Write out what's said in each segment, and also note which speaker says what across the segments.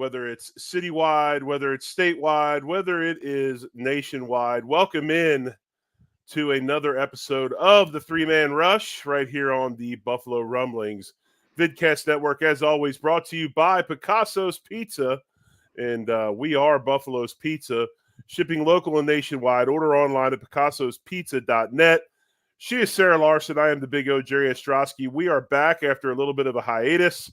Speaker 1: whether it's citywide, whether it's statewide, whether it is nationwide. Welcome in to another episode of the Three Man Rush right here on the Buffalo Rumblings Vidcast Network. As always, brought to you by Picasso's Pizza, and we are Buffalo's Pizza, shipping local and nationwide. Order online at picassospizza.net. She is Sara Larson. I am the Big O, Jerry Ostroski. We are back after a little bit of a hiatus.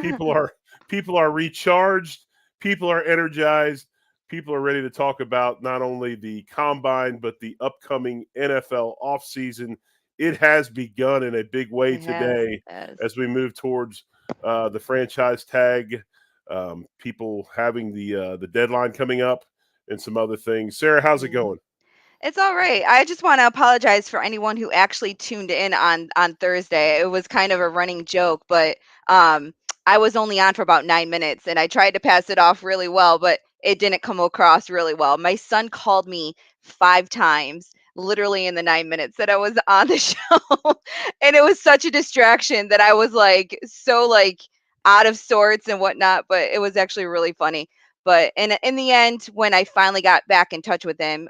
Speaker 1: People are recharged. People are energized. People are ready to talk about not only the combine but the upcoming NFL offseason. It has begun in a big way
Speaker 2: It has.
Speaker 1: today
Speaker 2: It has.
Speaker 1: as we move towards the franchise tag. People having the deadline coming up and some other things. Sara, how's it
Speaker 2: Mhm.
Speaker 1: going?
Speaker 2: It's all right. I just want to apologize for anyone who actually tuned in on Thursday. It was kind of a running joke, but um I was only on for about 9 minutes and I tried to pass it off really well, but it didn't come across really well. My son called me 5 times literally in the 9 minutes that I was on the show. And it was such a distraction that I was like so like out of sorts and whatnot, but it was actually really funny. But in the end, when I finally got back in touch with him,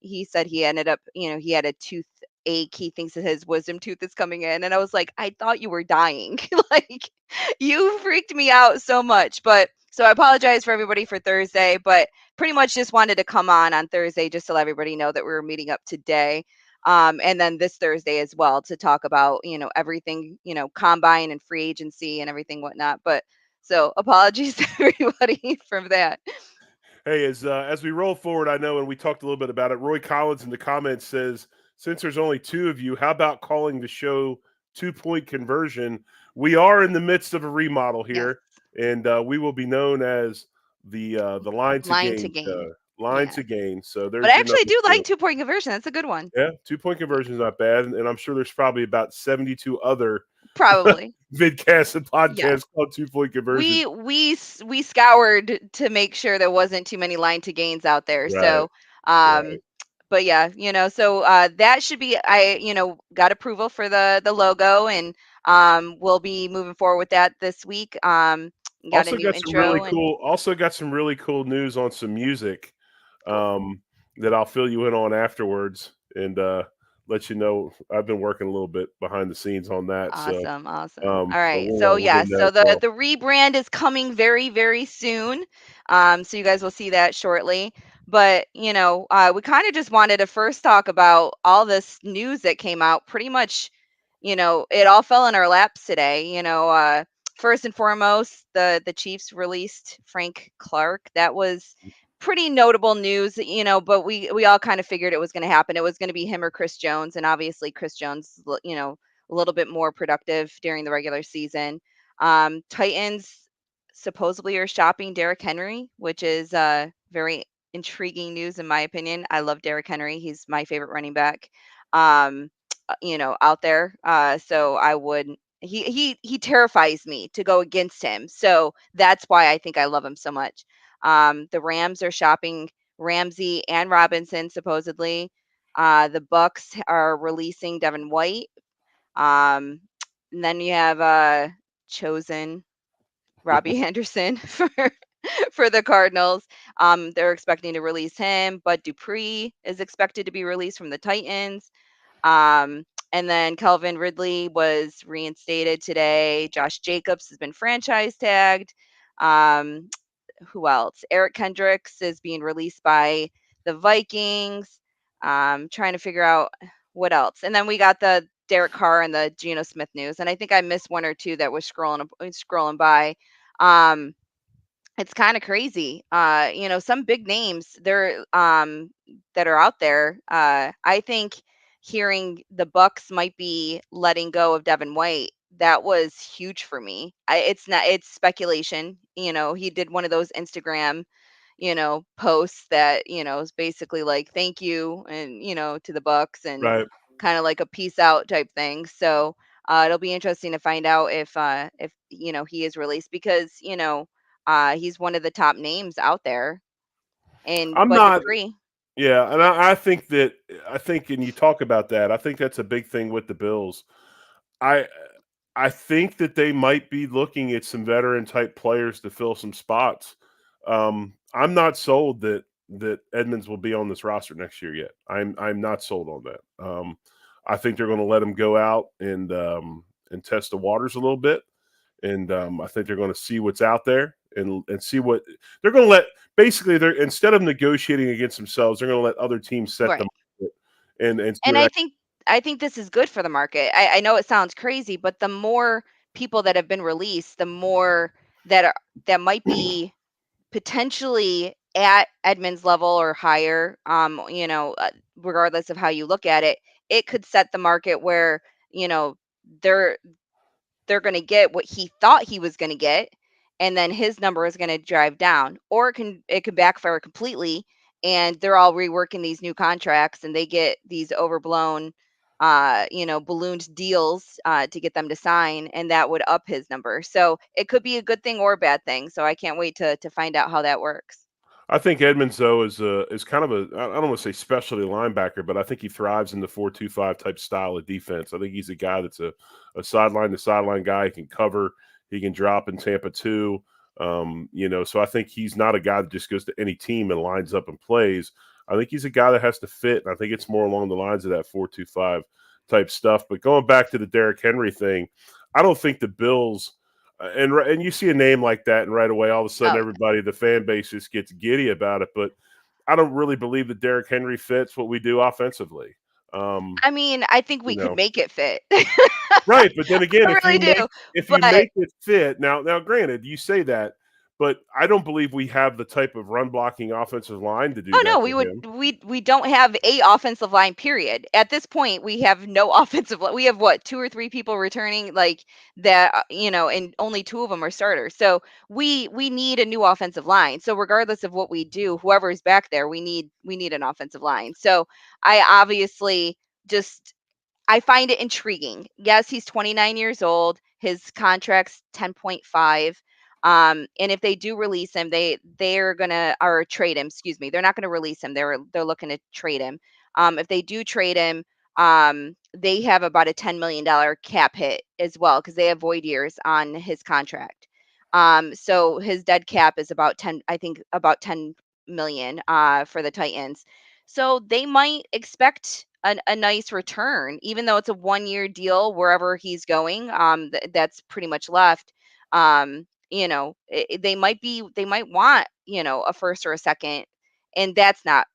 Speaker 2: he said he ended up, he had a toothache. He thinks that his wisdom tooth is coming in, and I was like, I thought you were dying. Like, you freaked me out so much. But so I apologize for everybody for Thursday, but pretty much just wanted to come on Thursday just to let everybody know that we were meeting up today. And then this Thursday as well to talk about, everything, combine and free agency and everything whatnot. But so apologies to everybody from that.
Speaker 1: Hey, as we roll forward, I know, and we talked a little bit about it. Roy Collins in the comments says, since there's only two of you, how about calling the show 2 Point Conversion? We are in the midst of a remodel
Speaker 2: Yes.
Speaker 1: here, and we will be known as the Line to
Speaker 2: Line to
Speaker 1: Gain
Speaker 2: gain.
Speaker 1: Line
Speaker 2: Yeah.
Speaker 1: to Gain. So
Speaker 2: But I
Speaker 1: there's your
Speaker 2: actually
Speaker 1: number
Speaker 2: do like
Speaker 1: two.
Speaker 2: 2 point conversion. That's a good one.
Speaker 1: Yeah, 2 Point Conversion is not bad, and I'm sure there's probably about 72 other
Speaker 2: Probably.
Speaker 1: vidcasts and
Speaker 2: Yes.
Speaker 1: podcasts called 2 Point Conversion.
Speaker 2: We scoured to make sure there wasn't too many line to gains out there.
Speaker 1: Right,
Speaker 2: So
Speaker 1: right.
Speaker 2: but yeah, so that should be got approval for the logo and we'll be moving forward with that this week. Got a
Speaker 1: Also
Speaker 2: new
Speaker 1: got some really
Speaker 2: intro and
Speaker 1: cool. Also got some really cool news on some music
Speaker 2: cool.
Speaker 1: that I'll fill you in on afterwards, and let you know. I've been working a little bit behind the scenes on that, so
Speaker 2: Awesome, awesome. All
Speaker 1: so
Speaker 2: right. So
Speaker 1: we'll get
Speaker 2: yeah,
Speaker 1: into that
Speaker 2: so
Speaker 1: as
Speaker 2: the
Speaker 1: well.
Speaker 2: the rebrand is coming very, very soon. So you guys will see that shortly. But we kind of just wanted to first talk about all this news that came out. Pretty much, it all fell in our laps today. First and foremost, the Chiefs released Frank Clark. That was pretty notable news, but we all kind of figured it was going to happen. It was going to be him or Chris Jones, and obviously Chris Jones, a little bit more productive during the regular season. Titans supposedly are shopping Derrick Henry, which is very intriguing news in my opinion. I love Derrick Henry. He's my favorite running back. Um, out there. So I would he terrifies me to go against him. So that's why I think I love him so much. The Rams are shopping Ramsey and Robinson supposedly. The Bucks are releasing Devin White. Um, and then you have chosen Robbie Anderson for the Cardinals. They're expecting to release him. Bud Dupree is expected to be released from the Titans. Um, and then Kelvin Ridley was reinstated today. Josh Jacobs has been franchise tagged. Um, who else? Eric Kendricks is being released by the Vikings. Trying to figure out what else. And then we got the Derek Carr and the Geno Smith news. And I think I missed one or two that was scrolling by. Um, it's kind of crazy. Some big names there that are out there. I think hearing the Bucks might be letting go of Devin White, that was huge for me. It's speculation. He did one of those Instagram, posts that, is basically like thank you and, to the Bucks and
Speaker 1: Right.
Speaker 2: kind of like a peace out type thing. So it'll be interesting to find out if he is released because he's one of the top names out there. And
Speaker 1: I'm
Speaker 2: Bud
Speaker 1: not.
Speaker 2: Dupree,
Speaker 1: Yeah, and I think, and you talk about that. I think that's a big thing with the Bills. I I think that they might be looking at some veteran type players to fill some spots. I'm not sold that Edmonds will be on this roster next year yet. I'm not sold on that. I think they're going to let him go out and test the waters a little bit, and I think they're going to see what's out there and see what they're going to let. Basically, they're instead of negotiating against themselves, they're going to let other teams set them
Speaker 2: Right.
Speaker 1: and see
Speaker 2: And
Speaker 1: what.
Speaker 2: I think this is good for the market. I know it sounds crazy, but the more people that have been released, the more that are that might be potentially at Edmonds level or higher, regardless of how you look at it, it could set the market where, you know, they're they're going to get what he thought he was going to get, and then his number is going to drive down, or it can backfire completely, and they're all reworking these new contracts and they get these overblown ballooned deals to get them to sign, and that would up his number. So it could be a good thing or a bad thing, so I can't wait to find out how that works.
Speaker 1: I think Edmonds though is kind of a I don't want to say specialty linebacker, but I think he thrives in the 4-2-5 type style of defense. I think he's a guy that's a sideline to sideline guy. He can cover, he can drop in Tampa too. So I think he's not a guy that just goes to any team and lines up and plays. I think he's a guy that has to fit, and I think it's more along the lines of that 4-2-5 type stuff. But going back to the Derrick Henry thing, I don't think the Bills and you see a name like that, and right away, all of a sudden,
Speaker 2: Oh,
Speaker 1: everybody, the fan base just gets giddy about it. But I don't really believe that Derrick Henry fits what we do offensively. Um,
Speaker 2: I mean, I think
Speaker 1: you
Speaker 2: we could
Speaker 1: know,
Speaker 2: make it fit.
Speaker 1: right? But then again,
Speaker 2: I really do.
Speaker 1: if you
Speaker 2: But
Speaker 1: make it fit now, granted, you say that, but I don't believe we have the type of run blocking offensive line to do
Speaker 2: oh no,
Speaker 1: that
Speaker 2: we
Speaker 1: for
Speaker 2: would
Speaker 1: him.
Speaker 2: we don't have a offensive line, period. At this point, we have no offensive line. We have what, two or three people returning, like that, and only two of them are starters. So we need a new offensive line. So regardless of what we do, whoever is back there, we need an offensive line. So I obviously just I find it intriguing. Yes, he's 29 years old. His contract's 10.5. And if they do release him, they're gonna or trade him. Excuse me, they're not gonna release him. They're looking to trade him. If they do trade him, they have about a $10 million cap hit as well because they have void years on his contract. So his dead cap is about 10. I think about 10 million for the Titans. So they might expect a nice return, even though it's a 1 year deal wherever he's going. That's pretty much left. They might want, a first or a second, and that's not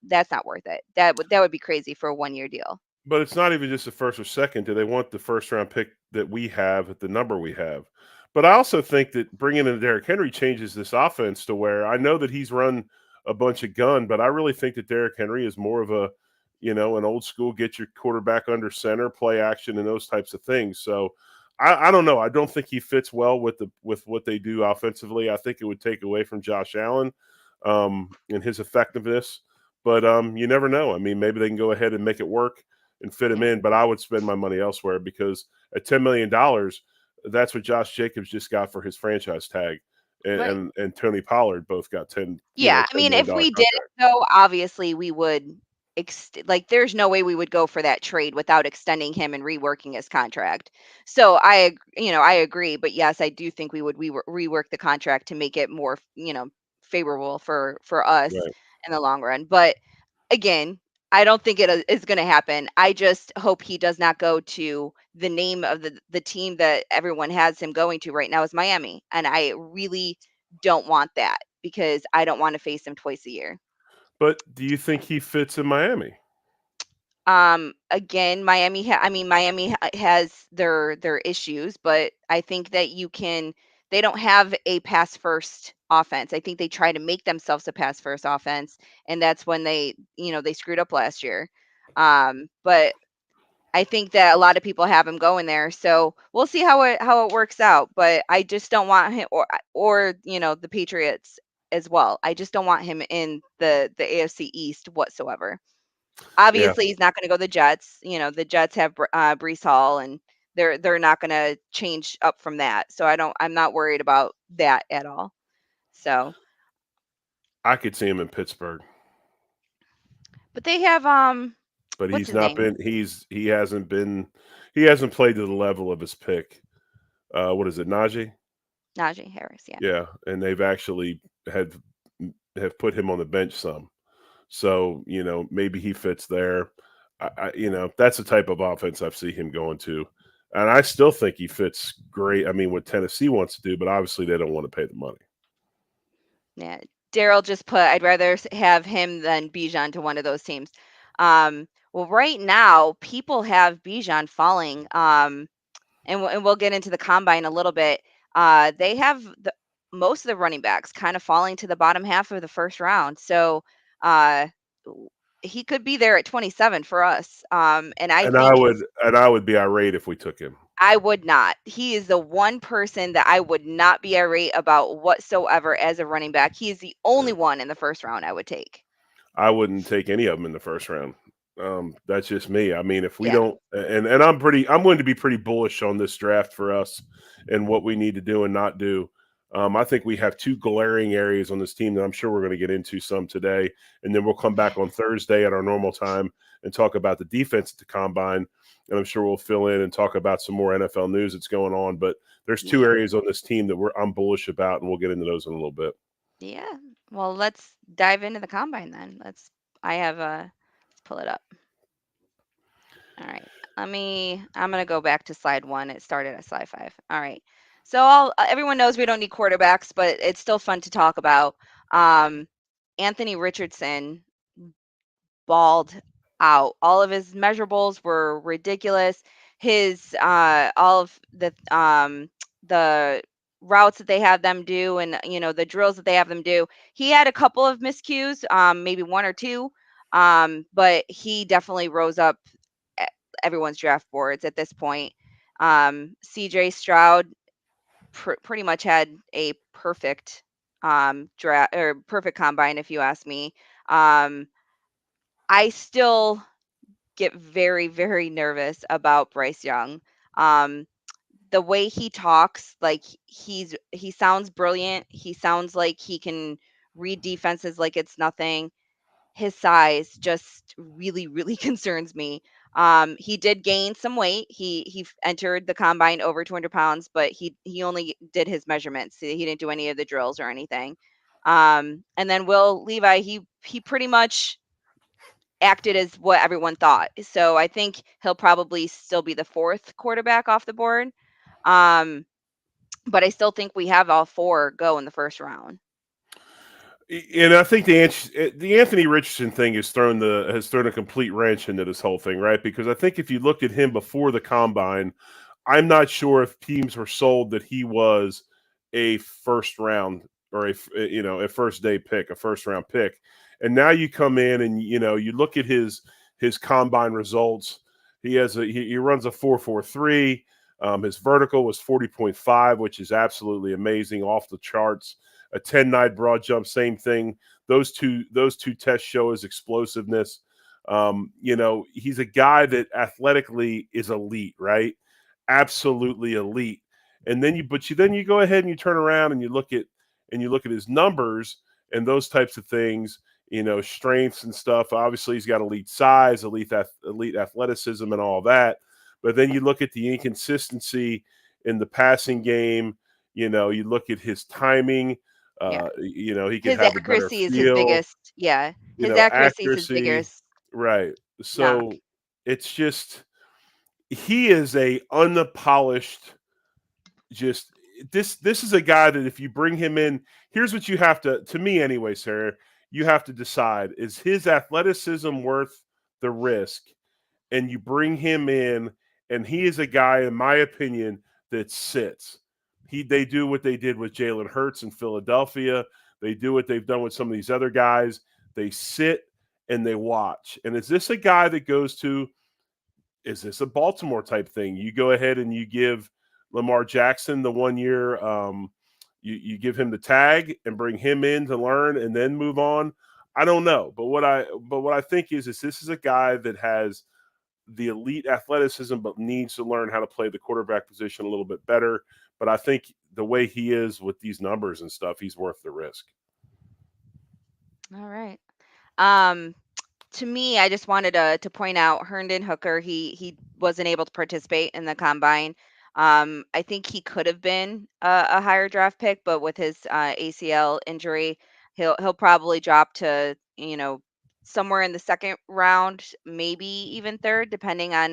Speaker 2: worth it. That would be crazy for a 1 year deal.
Speaker 1: But it's not even just the first or second. Do they want the first round pick that we have at the number we have? But I also think that bringing in Derrick Henry changes this offense to where I know that he's run a bunch of gun, but I really think that Derrick Henry is more of an old school get your quarterback under center, play action, and those types of things. So I don't know. I don't think he fits well with what they do offensively. I think it would take away from Josh Allen and his effectiveness. But you never know. I mean, maybe they can go ahead and make it work and fit him
Speaker 2: Yeah.
Speaker 1: in, but I would spend my money elsewhere because at $10 million, that's what Josh Jacobs just got for his franchise tag, and
Speaker 2: Right.
Speaker 1: and Tony Pollard both got
Speaker 2: Yeah, I
Speaker 1: $10
Speaker 2: mean,
Speaker 1: million
Speaker 2: if
Speaker 1: dollar
Speaker 2: we did it,
Speaker 1: contract.
Speaker 2: though, obviously we would like there's no way we would go for that trade without extending him and reworking his contract. So I agree, but yes, I do think we would rework the contract to make it more, favorable for us
Speaker 1: Right.
Speaker 2: in the long run. But again, I don't think is going to happen. I just hope he does not go to the name of the team that everyone has him going to right now is Miami, and I really don't want that because I don't want to face him twice a year.
Speaker 1: But do you think he fits in Miami?
Speaker 2: Again, Miami has their issues, but I think that they don't have a pass first offense. I think they try to make themselves a pass first offense, and that's when they screwed up last year. But I think that a lot of people have him going there, so we'll see how it works out. But I just don't want him, or the Patriots as well. I just don't want him in the AFC East whatsoever.
Speaker 1: Yeah,
Speaker 2: Obviously, he's not going to go the Jets. The Jets have Brees Hall, and they're not going to change up from that. So I'm not worried about that at all. So,
Speaker 1: I could see him in Pittsburgh,
Speaker 2: but they have
Speaker 1: but
Speaker 2: what's
Speaker 1: he's
Speaker 2: his
Speaker 1: not
Speaker 2: name?
Speaker 1: been. He hasn't played to the level of his pick. What is it, Najee?
Speaker 2: Najee Harris. Yeah.
Speaker 1: Yeah, and they've actually had have put him on the bench some. So maybe he fits there. That's the type of offense I see him going to, and I still think he fits great. I mean, what Tennessee wants to do, but obviously they don't want to pay the money.
Speaker 2: Yeah. Daryl just put, I'd rather have him than Bijan to one of those teams. Well, right now, people have Bijan falling. And we'll get into the combine a little bit. They have most of the running backs kind of falling to the bottom half of the first round. So uh, he could be there at 27 for us. And I
Speaker 1: And I
Speaker 2: think
Speaker 1: would and I would be irate if we took him.
Speaker 2: I would not. He is the one person that I would not be irate about whatsoever as a running back. He is the only
Speaker 1: Yeah.
Speaker 2: one in the first round I would take.
Speaker 1: I wouldn't take any of them in the first round. That's just me. I mean, if we
Speaker 2: Yeah.
Speaker 1: don't, and I'm going to be pretty bullish on this draft for us and what we need to do and not do. I think we have two glaring areas on this team that I'm sure we're going to get into some today, and then we'll come back on Thursday at our normal time and talk about the defense at the combine. And I'm sure we'll fill in and talk about some more NFL news that's going on. But there's two
Speaker 2: Yeah.
Speaker 1: areas on this team that I'm bullish about, and we'll get into those in a little bit.
Speaker 2: Yeah. Well, let's dive into the combine then. Let's pull it up. All right. I'm going to go back to slide 1. It started at slide 5. All right. So everyone knows we don't need quarterbacks, but it's still fun to talk about. Um, Anthony Richardson balled out. All of his measurables were ridiculous. His all of the routes that they have them do, and the drills that they have them do. He had a couple of miscues, maybe one or two, but he definitely rose up e- everyone's draft boards at this point. CJ Stroud pretty much had a perfect draft or perfect combine, if you ask me. Um, I still get very, very nervous about Bryce Young. Um, the way he talks, like he sounds brilliant. He sounds like he can read defenses like it's nothing. His size just really, really concerns me. He did gain some weight. He entered the combine over 200 pounds, but he only did his measurements. He didn't do any of the drills or anything. And then Will Levi, he pretty much acted as what everyone thought. So I think he'll probably still be the fourth quarterback off the board. Um, but I still think we have all four go in the first round.
Speaker 1: And I think the Anthony Richardson thing has thrown a complete wrench into this whole thing, right? Because I think if you looked at him before the combine, I'm not sure if teams were sold that he was a first round or a first day pick, a first round pick. And now you come in and you look at his combine results. He runs a 4.43. His vertical was 40.5, which is absolutely amazing, off the charts. A 10.9 broad jump, same thing. Those two tests show his explosiveness. He's a guy that athletically is elite, right? Absolutely elite. And then you go ahead and you turn around and you look at his numbers and those types of things, strengths and stuff. Obviously, he's got elite size, elite athleticism, and all that. But then you look at the inconsistency in the passing game. You look at his timing.
Speaker 2: Yeah.
Speaker 1: He could
Speaker 2: His
Speaker 1: have a better
Speaker 2: accuracy is his
Speaker 1: feel.
Speaker 2: biggest, yeah. His accuracy is his
Speaker 1: Accuracy.
Speaker 2: biggest
Speaker 1: Right.
Speaker 2: knock.
Speaker 1: So it's just he is a unpolished just this is a guy that if you bring him in, here's what you have to me anyway, Sarah, you have to decide, is his athleticism worth the risk? And you bring him in, and he is a guy, in my opinion, that sits. They do what they did with Jalen Hurts in Philadelphia. They do what they've done with some of these other guys. They sit and they watch. And is this a guy that goes to, is this a Baltimore type thing? You go ahead and you give Lamar Jackson the 1 year, you give him the tag and bring him in to learn and then move on. I don't know, but what I think is this is a guy that has the elite athleticism, but needs to learn how to play the quarterback position a little bit better. But I think the way he is with these numbers and stuff, he's worth the risk.
Speaker 2: All right. Um, to me, I just wanted to point out Herndon Hooker. He wasn't able to participate in the combine. I think he could have been a higher draft pick, but with his ACL injury, He'll probably drop to, somewhere in the second round, maybe even third, depending on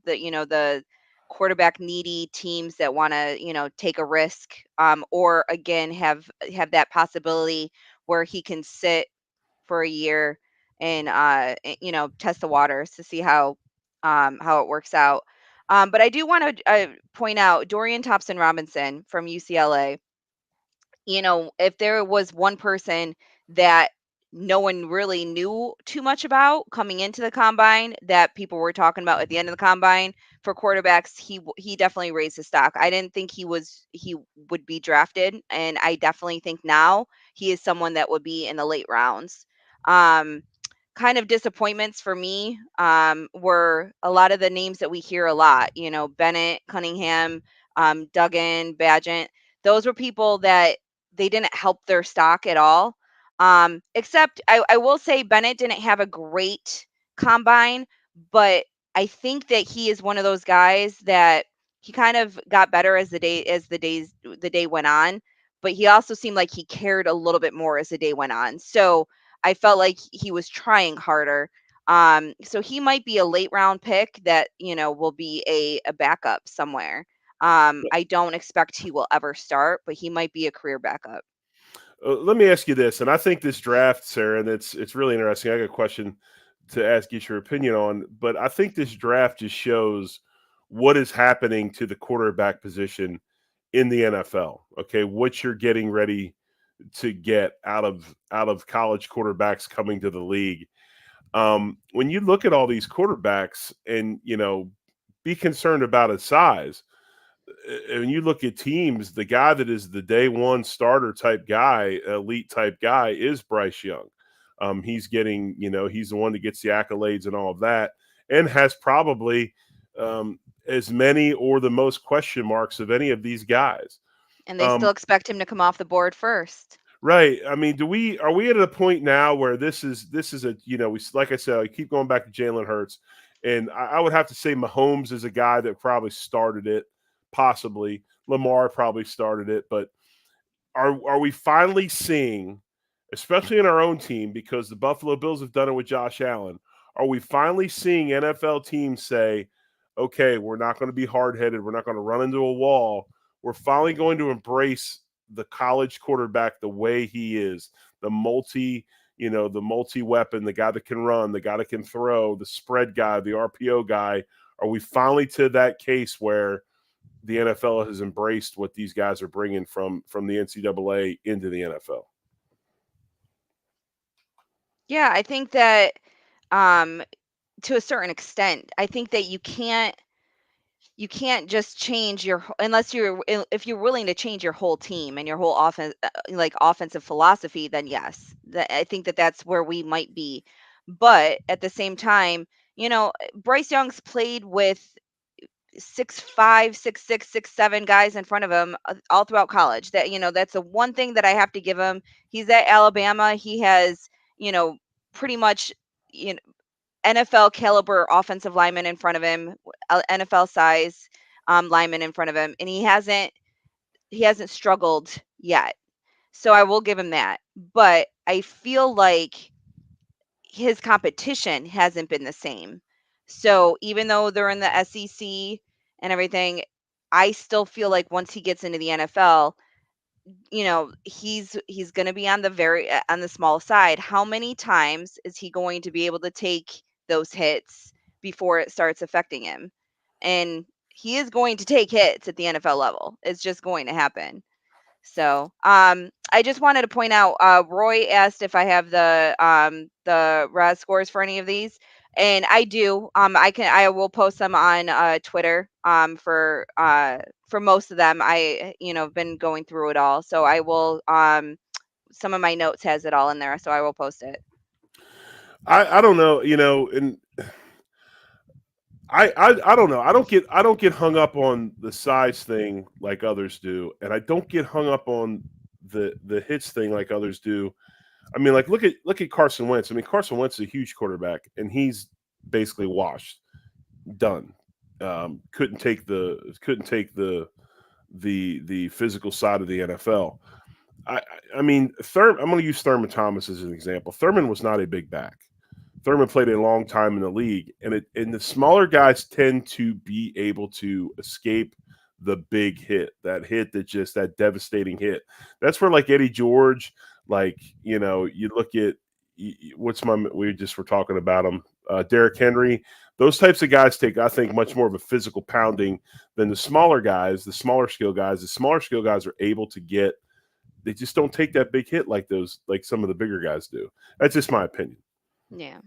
Speaker 2: the quarterback needy teams that want to, take a risk, or again have that possibility where he can sit for a year and test the waters to see how it works out. But I do want to point out Dorian Thompson Robinson from UCLA. If there was one person that no one really knew too much about coming into the combine that people were talking about at the end of the combine for quarterbacks, he definitely raised his stock. I didn't think he would be drafted, and I definitely think now he is someone that would be in the late rounds. Um, Kind of disappointments for me were a lot of the names that we hear a lot. Bennett, Cunningham, Duggan, Badgett. Those were people that they didn't help their stock at all. Except I will say Bennett didn't have a great combine, but I think that he is one of those guys that he kind of got better as the day went on, but he also seemed like he cared a little bit more as the day went on. So I felt like he was trying harder. So he might be a late round pick that, will be a backup somewhere. I don't expect he will ever start, but he might be a career backup.
Speaker 1: Let me ask you this, and I think this draft, Sarah, and it's really interesting. I got a question to ask you your opinion on, but I think this draft just shows what is happening to the quarterback position in the NFL. Okay, what you're getting ready to get out of college quarterbacks coming to the league. When you look at all these quarterbacks, and be concerned about his size, when you look at teams, the guy that is the day one starter type guy, elite type guy, is Bryce Young. He's getting, he's the one that gets the accolades and all of that, and has probably as many or the most question marks of any of these guys.
Speaker 2: And they still
Speaker 1: Um,
Speaker 2: expect him to come off the board first.
Speaker 1: right. I mean, are we at a point now where this is a, we, like I said, I keep going back to Jalen Hurts, and I would have to say Mahomes is a guy that probably started it, possibly Lamar probably started it, but are we finally seeing, especially in our own team, because the Buffalo Bills have done it with Josh Allen, are we finally seeing NFL teams say, okay, we're not going to be hard headed, we're not going to run into a wall, we're finally going to embrace the college quarterback the way he is, the multi weapon, the guy that can run, the guy that can throw, the spread guy, the RPO guy? Are we finally to that case where the NFL has embraced what these guys are bringing from the NCAA into the NFL?
Speaker 2: Yeah, I think that um, to a certain extent, I think that you can't just change unless if you're willing to change your whole team and your whole offense, like offensive philosophy, then yes, I think that that's where we might be. But at the same time, Bryce Young's played with 6'5", 6'6", 6'7" guys in front of him all throughout college. That's the one thing that I have to give him. He's at Alabama. He has, you know, pretty much, you know, NFL caliber offensive lineman in front of him, NFL size lineman in front of him, and he hasn't struggled yet. So I will give him that. But I feel like his competition hasn't been the same. So even though they're in the SEC and everything, I still feel like once he gets into the NFL, he's going to be on the small side. How many times is he going to be able to take those hits before it starts affecting him? And he is going to take hits at the NFL level. It's just going to happen. So, I just wanted to point out, Roy asked if I have the RAS scores for any of these, and I do. I will post them on Twitter. For most of them, I have been going through it all, so I will. Some of my notes has it all in there, so I will post it.
Speaker 1: I don't know, and I don't know. I don't get hung up on the size thing like others do, and I don't get hung up on the hits thing like others do. I mean, like look at Carson Wentz. I mean, Carson Wentz is a huge quarterback, and he's basically washed, done. Couldn't take the physical side of the NFL. I, I mean, I'm going to use Thurman Thomas as an example. Thurman was not a big back. Thurman played a long time in the league, and the smaller guys tend to be able to escape the big hit, that devastating hit. That's where like Eddie George, like you look at what's my we just were talking about him, Derrick Henry. Those types of guys take, I think, much more of a physical pounding than the smaller guys, the smaller skill guys. The smaller skill guys are able to get. They just don't take that big hit like some of the bigger guys do. That's just my opinion.
Speaker 2: Yeah.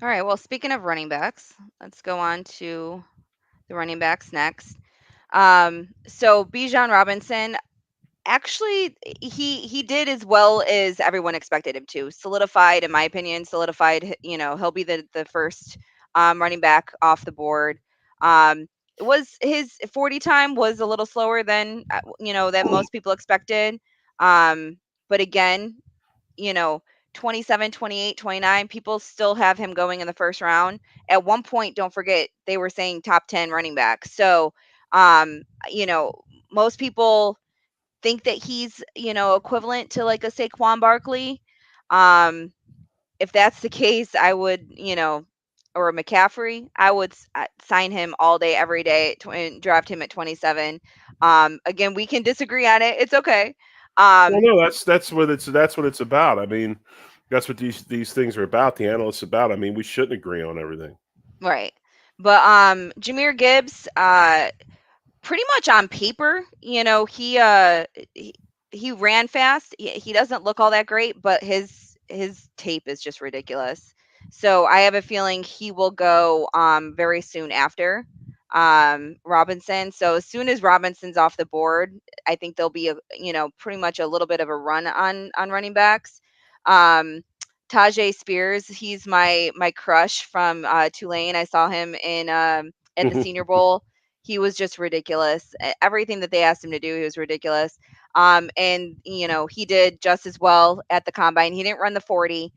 Speaker 2: All right. Well, speaking of running backs, let's go on to the running backs next. So Bijan Robinson, actually, he did as well as everyone expected him to. Solidified, in my opinion, solidified. He'll be the first running back off the board. Um, it was his 40 time was a little slower than that most people expected. Um, but again, you know, 27, 28, 29, people still have him going in the first round. At one point, don't forget, they were saying top 10 running back. So, um, you know, most people think that he's, equivalent to like a Saquon Barkley. Um, if that's the case, I would, or a McCaffrey, I would sign him all day, every day, and draft him at 27. Again, we can disagree on it. It's okay.
Speaker 1: Well,
Speaker 2: Um,
Speaker 1: no, that's what it's about. I mean, that's what these things are about. The analysts about. I mean, we shouldn't agree on everything.
Speaker 2: right. But Jameer Gibbs, pretty much on paper, he ran fast. He doesn't look all that great, but his tape is just ridiculous. So I have a feeling he will go very soon after Robinson. So as soon as Robinson's off the board, I think there'll be pretty much a little bit of a run on running backs. Um Tajay Spears, he's my crush from Tulane. I saw him in at the Senior Bowl. He was just ridiculous. Everything that they asked him to do, he was ridiculous. And he did just as well at the combine. He didn't run the 40.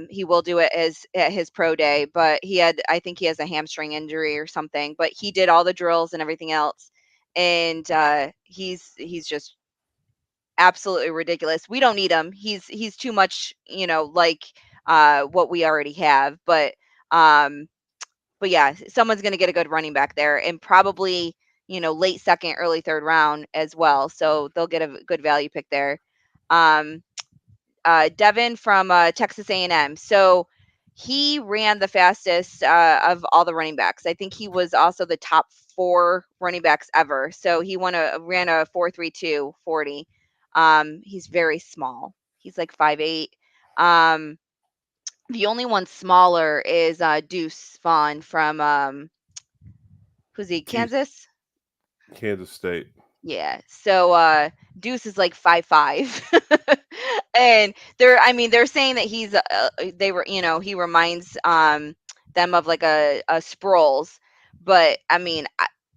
Speaker 2: He will do it as at his pro day, but I think he has a hamstring injury or something. But he did all the drills and everything else, and he's just absolutely ridiculous. We don't need him. He's too much, like what we already have. Um, but yeah, someone's going to get a good running back there, and probably late second, early third round as well. So they'll get a good value pick there. Um, Devin from Texas A&M. So he ran the fastest of all the running backs. I think he was also the top four running backs ever. So he ran a 4.32 40. He's very small. He's like 5'8". Um, the only one smaller is Deuce Vaughn from who's he?
Speaker 1: T-
Speaker 2: Kansas?
Speaker 1: Kansas State.
Speaker 2: Yeah. So Deuce is like 5'5". And they're saying that he reminds them of like a Sproles, but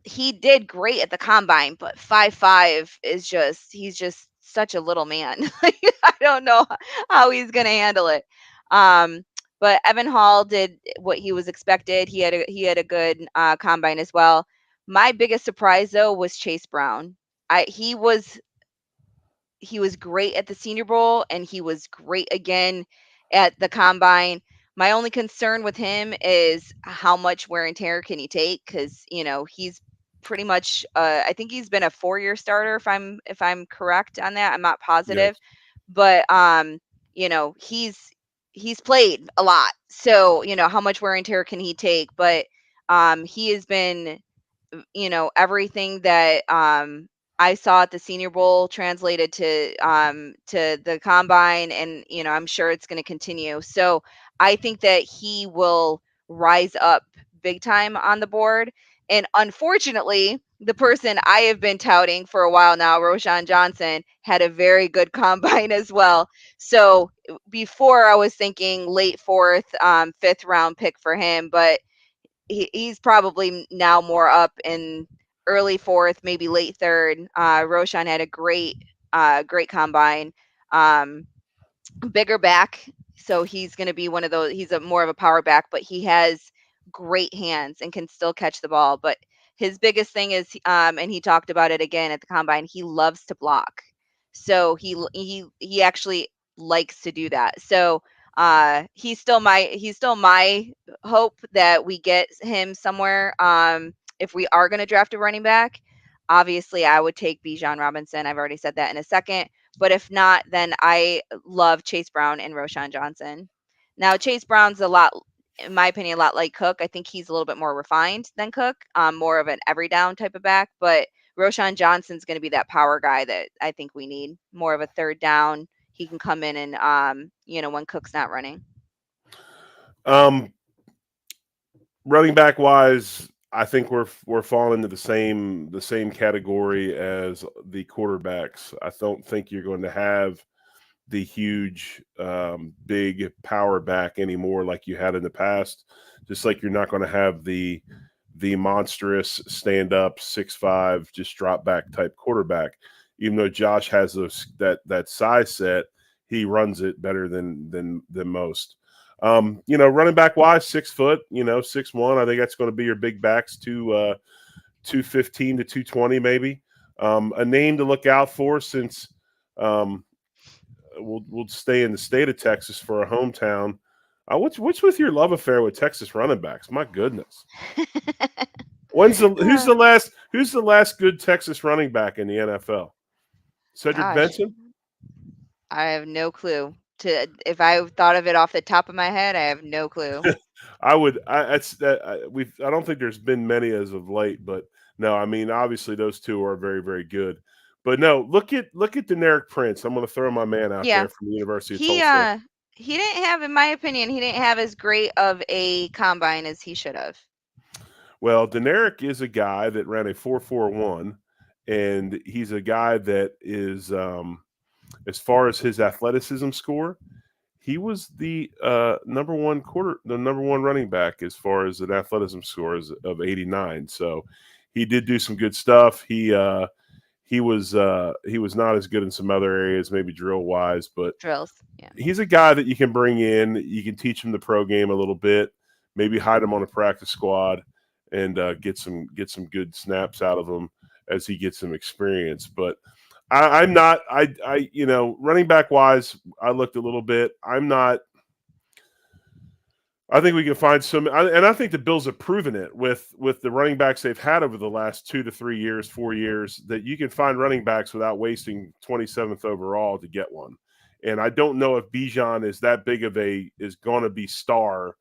Speaker 2: he did great at the combine, but 5'5" is he's just such a little man. Like, I don't know how he's going to handle it. Um but Evan Hall did what he was expected. He had a good combine as well. My biggest surprise though was Chase Brown. I he was great at the Senior Bowl, and he was great again at the combine. My only concern with him is how much wear and tear can he take, cuz he's pretty much I think he's been a 4-year starter, if I'm correct on that. I'm not
Speaker 1: Yes.
Speaker 2: positive, but he's played a lot. So, how much wear and tear can he take? But he has been everything that I saw at the Senior Bowl translated to the combine, and I'm sure it's going to continue. So I think that he will rise up big time on the board. And unfortunately, the person I have been touting for a while now, Roshan Johnson, had a very good combine as well. So before I was thinking late fourth, fifth round pick for him, but he's probably now more up in early fourth, maybe late third. Roshan had a great combine. Um, Bigger back, so he's going to be one of those. He's a more of a power back, but he has great hands and can still catch the ball. But his biggest thing is, and he talked about it again at the combine, he loves to block. So he actually likes to do that. So he's still my hope that we get him somewhere. If we are going to draft a running back, obviously I would take Bijan Robinson. I've already said that in a second. But if not, then I love Chase Brown and Roshan Johnson. Now Chase Brown's a lot, in my opinion, a lot like Cook. I think he's a little bit more refined than Cook, more of an every down type of back. But Roshan Johnson's going to be that power guy that I think we need. More of a third down. He can come in and when Cook's not running.
Speaker 1: Um, Running back wise, I think we're falling into the same category as the quarterbacks. I don't think you're going to have the huge, big power back anymore like you had in the past. Just like you're not going to have the monstrous stand up 6'5", just drop back type quarterback. Even though Josh has that size set, he runs it better than most. Running back wise, 6 foot, 6'1". I think that's going to be your big backs to 215 to 220 maybe. A name to look out for since um, we'll stay in the state of Texas for a hometown. What's with your love affair with Texas running backs? My goodness.
Speaker 2: Uh,
Speaker 1: Who's the last good Texas running back in the NFL? Cedric
Speaker 2: Gosh,
Speaker 1: Benson?
Speaker 2: I have no clue. To If I thought of it off the top of my head, I have no clue.
Speaker 1: I would. I don't think there's been many as of late, but no. I mean, obviously those two are very, very good. But no, look at Deneric Prince. I'm going to throw my man out
Speaker 2: Yeah,
Speaker 1: there from the University of
Speaker 2: he
Speaker 1: Tulsa.
Speaker 2: uh he didn't have, in my opinion, he didn't have as great of a combine as he should have.
Speaker 1: Well, Deneric is a guy that ran a 4.41, and he's a guy that is, as far as his athleticism score, he was the number one running back as far as an athleticism score of 89. So he did do some good stuff. He was not as good in some other areas, maybe drill wise, but
Speaker 2: Drills. Yeah.
Speaker 1: he's a guy that you can bring in. You can teach him the pro game a little bit, maybe hide him on a practice squad, and get some good snaps out of him as he gets some experience. But I'm not. Running back wise, I looked a little bit. I'm not. I think we can find some, and I think the Bills have proven it with the running backs they've had over the last 2 to 3 years, 4 years, that you can find running backs without wasting 27th overall to get one. And I don't know if Bijan is that big of is going to be star.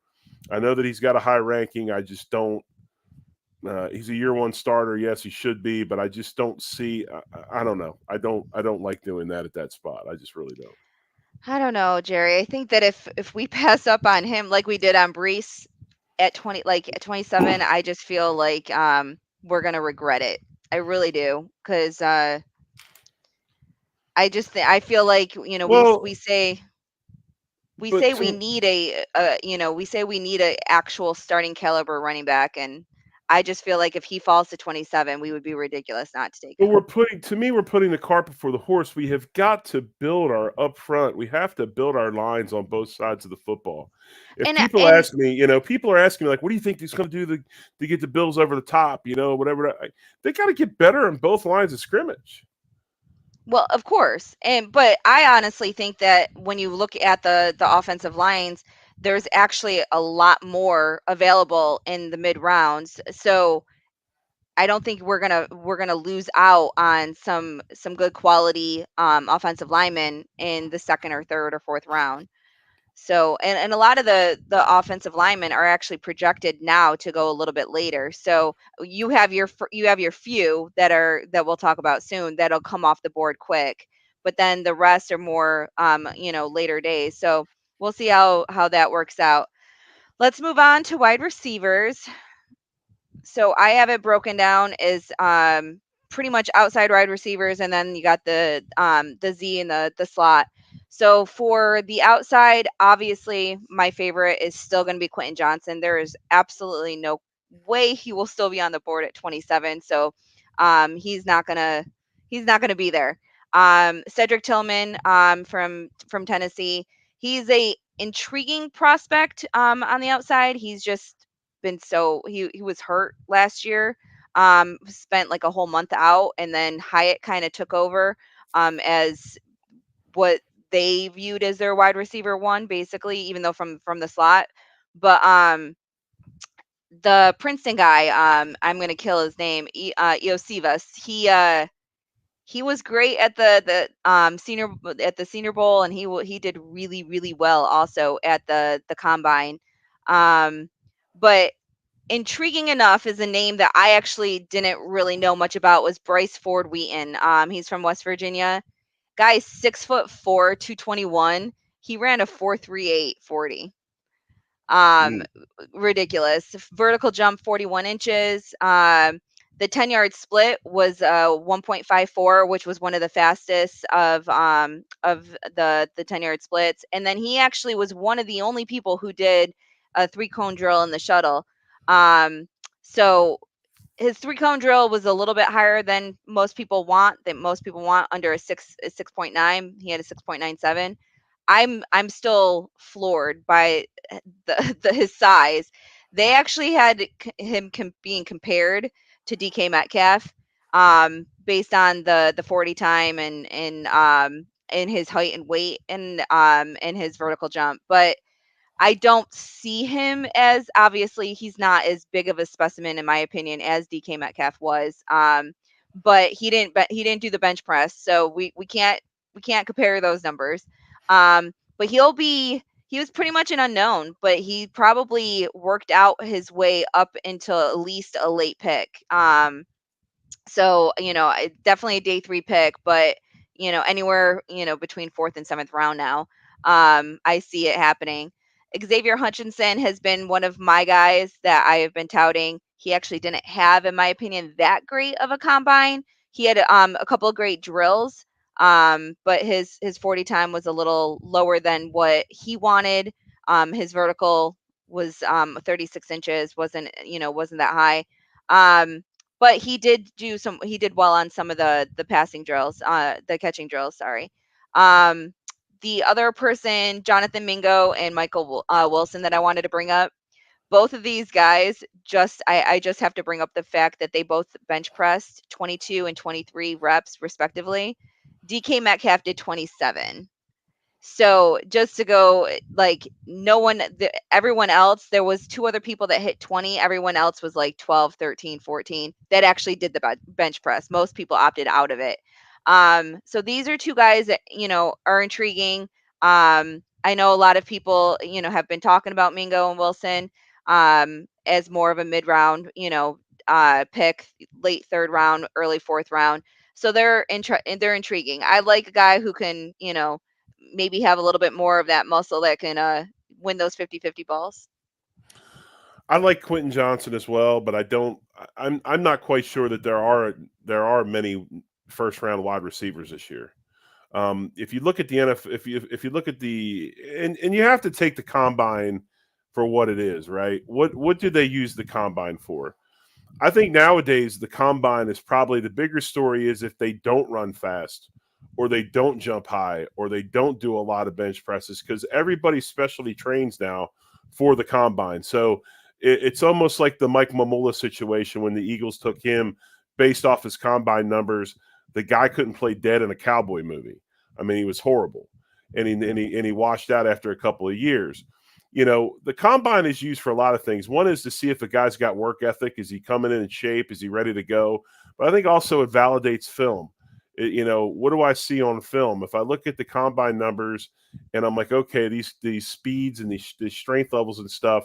Speaker 1: I know that he's got a high ranking. I just don't. He's a year one starter. Yes, he should be, but I just don't see. I don't know. I don't like doing that at that spot. I just really don't.
Speaker 2: I don't know, Jerry. I think that if we pass up on him like we did on Brees at 20, like at 27, I just feel like we're gonna regret it. I really do, because I feel like
Speaker 1: Well,
Speaker 2: we
Speaker 1: but
Speaker 2: say we need we say we need a actual starting caliber running back, and I just feel like if he falls to 27, we would be ridiculous not to take
Speaker 1: But
Speaker 2: him.
Speaker 1: we're putting the cart before the horse. We have got to build our up front. We have to build our lines on both sides of the football. If
Speaker 2: And
Speaker 1: people
Speaker 2: and
Speaker 1: ask me, people are asking me like, "What do you think he's going to do to get the Bills over the top?" Whatever. They got to get better on both lines of scrimmage.
Speaker 2: Well, of course. But I honestly think that when you look at the offensive lines, there's actually a lot more available in the mid rounds. So I don't think we're gonna lose out on some good quality offensive linemen in the second or third or fourth round. So, and a lot of the offensive linemen are actually projected now to go a little bit later. So you have your few that we'll talk about soon that'll come off the board quick, but then the rest are more later days. So we'll see how that works out. Let's move on to wide receivers. So I have it broken down as pretty much outside wide receivers, and then you got the Z in the slot. So for the outside, obviously my favorite is still going to be Quentin Johnson. There is absolutely no way he will still be on the board at 27. So he's not gonna be there. Cedric Tillman from Tennessee. He's a intriguing prospect on the outside. He's just been so he was hurt last year. Spent like a whole month out, and then Hyatt kind of took over. as what they viewed as their wide receiver one, basically, even though from the slot. But the Princeton guy, I'm gonna kill his name, Iosivas. He was great at the Senior Bowl, and he did really really well also at the combine. Um, but intriguing enough is a name that I actually didn't really know much about was Bryce Ford Wheaton. He's from West Virginia. Guy's 6'4", 221. He ran a 4.38 40. Um,
Speaker 1: Mm.
Speaker 2: ridiculous. Vertical jump 41 inches. The 10-yard split was 1.54, which was one of the fastest of the 10-yard splits. And then he actually was one of the only people who did a 3-cone drill in the shuttle. So his 3-cone drill was a little bit higher than most people want under a 6.9. He had a 6.97. I'm still floored by the his size. They actually had him being compared to DK Metcalf, based on the 40 time and his height and weight and his vertical jump. But I don't see him as, obviously he's not as big of a specimen in my opinion as DK Metcalf was. But he didn't do the bench press, so we can't compare those numbers. But he was pretty much an unknown, but he probably worked out his way up into at least a late pick. So, definitely a day 3 pick, but, anywhere, between 4th and 7th round now. I see it happening. Xavier Hutchinson has been one of my guys that I have been touting. He actually didn't have, in my opinion, that great of a combine. He had a couple of great drills, but his 40 time was a little lower than what he wanted. His vertical was 36 inches, wasn't that high. But he did well on some of the passing drills, the catching drills, sorry. Um, the other person, Jonathan Mingo and Michael Wilson, that I wanted to bring up, both of these guys, I just have to bring up the fact that they both bench pressed 22 and 23 reps respectively. DK Metcalf did 27. So just to go, like, everyone else, there was 2 other people that hit 20. Everyone else was like 12, 13, 14 that actually did the bench press. Most people opted out of it. So these are 2 guys that, are intriguing. I know a lot of people, have been talking about Mingo and Wilson, as more of a mid-round, pick, late 3rd round, early 4th round. So they're intriguing. I like a guy who can, maybe have a little bit more of that muscle that can win those 50-50 balls.
Speaker 1: I like Quentin Johnson as well, but I don't. I'm not quite sure that there are many first round wide receivers this year. If you look at the NFL, if you look at and you have to take the combine for what it is, right? What do they use the combine for? I think nowadays the combine is probably the bigger story is if they don't run fast or they don't jump high or they don't do a lot of bench presses because everybody specialty trains now for the combine. So it's almost like the Mike Mamula situation when the Eagles took him based off his combine numbers. The guy couldn't play dead in a cowboy movie. I mean, he was horrible, and he washed out after a couple of years. The combine is used for a lot of things. One is to see if a guy's got work ethic. Is he coming in shape? Is he ready to go? But I think also it validates film. What do I see on film? If I look at the combine numbers and I'm like, okay, these speeds and these strength levels and stuff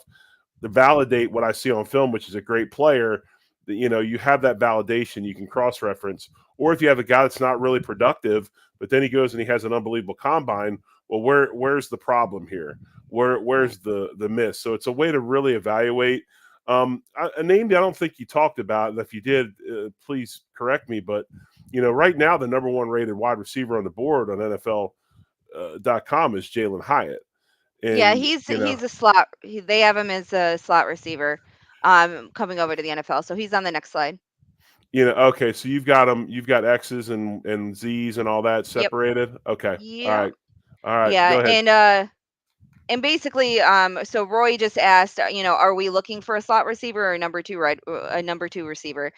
Speaker 1: to validate what I see on film, which is a great player, you have that validation you can cross reference. Or if you have a guy that's not really productive, but then he goes and he has an unbelievable combine, well, where's the problem here?
Speaker 2: Right.
Speaker 1: Where's the miss? So it's a way to really evaluate. A name that I don't think you talked about, and if you did, please correct me. But right now the number 1 rated wide receiver on the board on NFL.com is Jalen Hyatt,
Speaker 2: Yeah,
Speaker 1: and
Speaker 2: he's a slot. They have him as a slot receiver, coming over to the NFL. So he's on the next slide.
Speaker 1: Okay, so you've got them, you've got X's and Z's and all that
Speaker 2: Yep.
Speaker 1: separated. Okay, all
Speaker 2: Yep.
Speaker 1: right, all right,
Speaker 2: Yeah,
Speaker 1: go ahead.
Speaker 2: and basically, so Roy just asked, are we looking for a slot receiver or a number 2 receiver?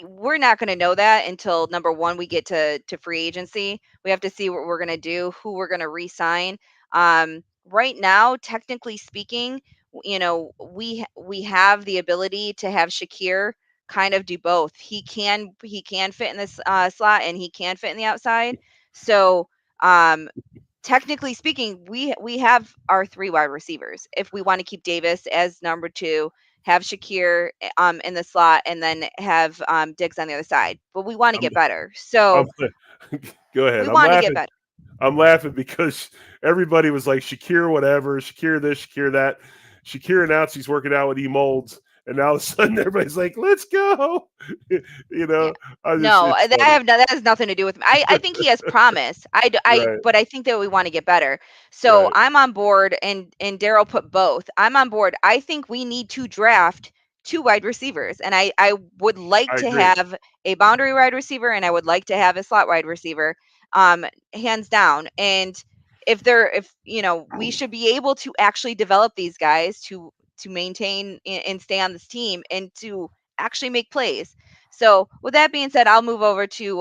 Speaker 2: we're not going to know that until number one we get to free agency. We have to see what we're going to do, who we're going to re-sign. Right now, technically speaking, we have the ability to have Shakir kind of do both. He can fit in this slot and he can fit in the outside. So um, technically speaking, we have our three wide receivers. If we want to keep Davis as number two, have Shakir in the slot, and then have Diggs on the other side. But we want to
Speaker 1: I'm,
Speaker 2: get better.
Speaker 1: I'm
Speaker 2: So
Speaker 1: go ahead.
Speaker 2: we
Speaker 1: I'm
Speaker 2: want to get
Speaker 1: laughing.
Speaker 2: better.
Speaker 1: I'm laughing because everybody was like Shakir, whatever, Shakir this, Shakir that. Shakir announced he's working out with E Molds, and now all of a sudden everybody's like, "Let's go!" you
Speaker 2: Yeah.
Speaker 1: know, I just
Speaker 2: No,
Speaker 1: it's funny,
Speaker 2: that has nothing to do with me. I think he has promise.
Speaker 1: right?
Speaker 2: But I think that we want to get better. So
Speaker 1: Right.
Speaker 2: I'm on board, and Daryl put both. I'm on board. I think we need to draft two wide receivers, and I would like
Speaker 1: I
Speaker 2: to
Speaker 1: agree.
Speaker 2: have a boundary wide receiver, and I would like to have a slot wide receiver, hands down. And if we should be able to actually develop these guys to maintain and stay on this team and to actually make plays. So with that being said, I'll move over to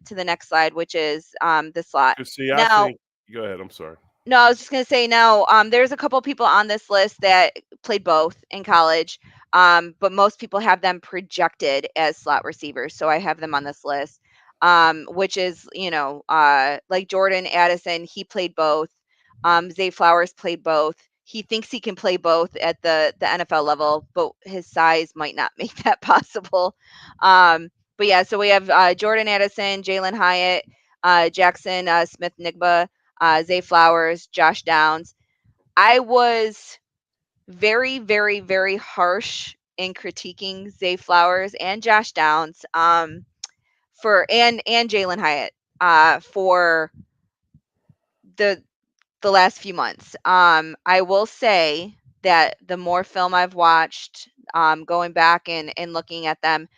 Speaker 2: the next slide, which is the slot.
Speaker 1: Because see, I
Speaker 2: Now,
Speaker 1: think. Go ahead. I'm sorry.
Speaker 2: no, I was just gonna say now, there's a couple people on this list that played both in college, but most people have them projected as slot receivers. So I have them on this list, which is like Jordan Addison, he played both. Zay Flowers played both. He thinks he can play both at the NFL level, but his size might not make that possible. But yeah, so we have Jordan Addison, Jalen Hyatt, Jackson Smith Nigba, Zay Flowers, Josh Downs. I was very, very, very harsh in critiquing Zay Flowers and Josh Downs, for and Jalen Hyatt, for the the last few months. I will say that the more film I've watched, going back and looking at them,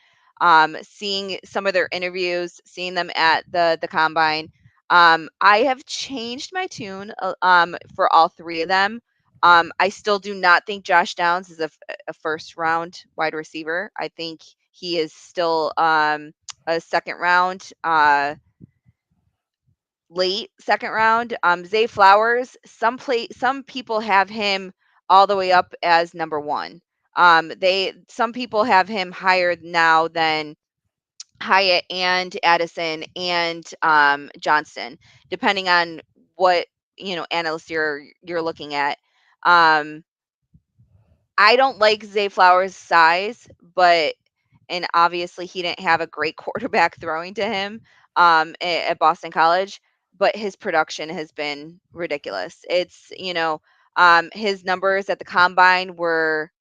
Speaker 2: seeing some of their interviews, seeing them at the combine, I have changed my tune for all three of them. I still do not think Josh Downs is a first round wide receiver. I think he is still a second round, late second round. Zay Flowers, some people have him all the way up as number one. Some people have him higher now than Hyatt and Addison and Johnston, depending on what analyst you're looking at. Um, I don't like Zay Flowers' size, but and obviously he didn't have a great quarterback throwing to him at Boston College, but his production has been ridiculous. It's his numbers at the combine were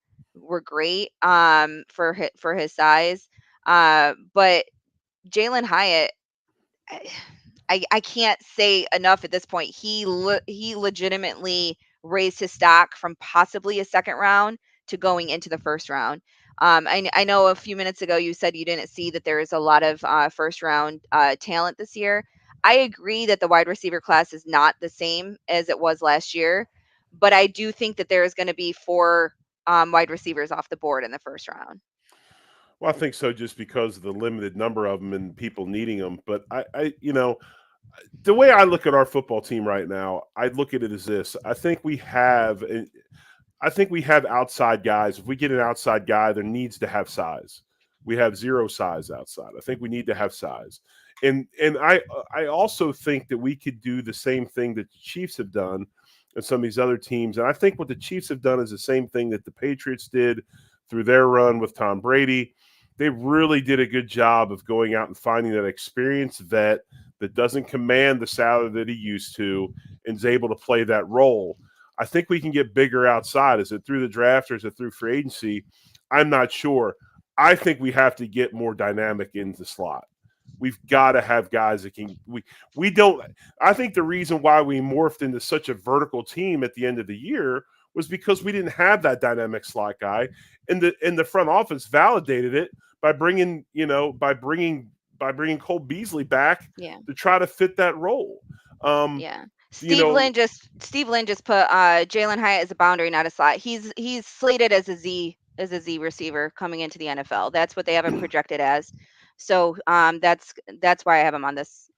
Speaker 2: great for his size, but Jalen Hyatt, I can't say enough at this point. He legitimately raised his stock from possibly a second round to going into the first round. I know a few minutes ago you said you didn't see that there is a lot of first round talent this year. I agree that the wide receiver class is not the same as it was last year, but I do think that there is going to be four wide receivers off the board in the first round.
Speaker 1: Well, I think so, just because of the limited number of them and people needing them. But the way I look at our football team right now, I look at it as this: I think we have outside guys. If we get an outside guy, there needs to have size. We have zero size outside. I think we need to have size. And I also think that we could do the same thing that the Chiefs have done and some of these other teams. And I think what the Chiefs have done is the same thing that the Patriots did through their run with Tom Brady. They really did a good job of going out and finding that experienced vet that doesn't command the salary that he used to and is able to play that role. I think we can get bigger outside. Is it through the draft or is it through free agency? I'm not sure. I think we have to get more dynamic in the slot. We've got to have guys that can we don't I think the reason why we morphed into such a vertical team at the end of the year was because we didn't have that dynamic slot guy, and the front office validated it by bringing Cole Beasley back
Speaker 2: Yeah.
Speaker 1: to try to fit that role. Um,
Speaker 2: Yeah.
Speaker 1: you know,
Speaker 2: Steve Lynn just put Jalen Hyatt as a boundary, not a slot. He's slated as a Z receiver coming into the NFL. That's what they have him projected as. So that's why I have him on this